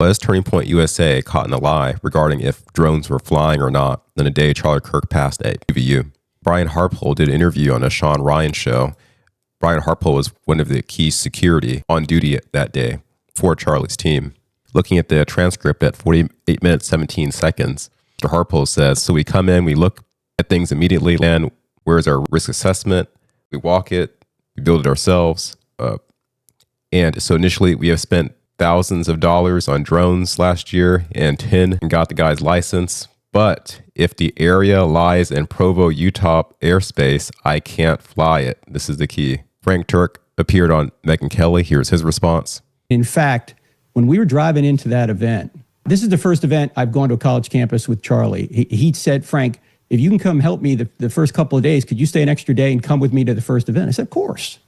Was Turning Point USA caught in a lie regarding if drones were flying or not than a day Charlie Kirk passed at UVU? Brian Harpole did an interview on the Sean Ryan show. Brian Harpole was one of the key security on duty that day for Charlie's team. Looking at the transcript at 48 minutes, 17 seconds, Mr. Harpole says, so we come in, we look at things immediately, and where's our risk assessment? We walk it, we build it ourselves. And so initially we have spent thousands of dollars on drones last year and 10 and got the guy's license. But if the area lies in Provo, Utah airspace, I can't fly it. This is the key. Frank Turek appeared on Megyn Kelly. Here's his response. In fact, when we were driving into that event, this is the first event I've gone to a college campus with Charlie. He said, Frank, if you can come help me the first couple of days, could you stay an extra day and come with me to the first event? I said, of course.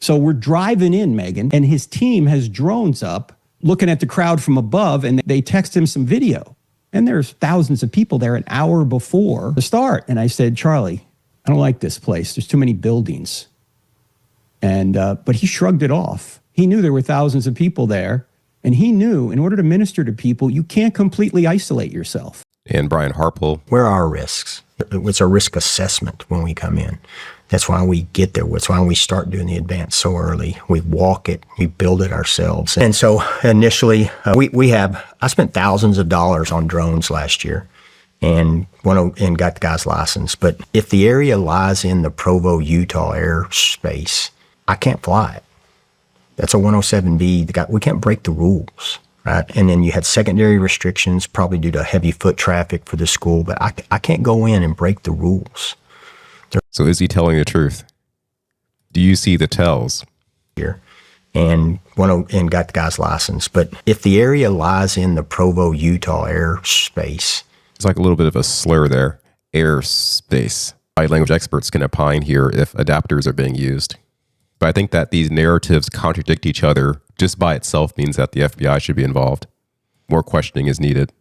So we're driving in, Megyn, and his team has drones up looking at the crowd from above, and they text him some video. And there's thousands of people there an hour before the start. And I said, Charlie, I don't like this place. There's too many buildings. And but he shrugged it off. He knew there were thousands of people there. And he knew in order to minister to people, you can't completely isolate yourself. And Brian Harpole. Where are our risks? What's our risk assessment when we come in? That's why we get there. That's why we start doing the advance so early. We walk it, we build it ourselves. And so initially, I spent thousands of dollars on drones last year and got the guy's license. But if the area lies in the Provo, Utah airspace, I can't fly it. That's a 107B. We can't break the rules, right? And then you had secondary restrictions, probably due to heavy foot traffic for the school. But I can't go in and break the rules. So is he telling the truth? Do you see the tells? Here, and got the guy's license. But if the area lies in the Provo, Utah airspace. It's like a little bit of a slur there. Airspace. Language experts can opine here if adapters are being used. But I think that these narratives contradict each other just by itself means that the FBI should be involved. More questioning is needed.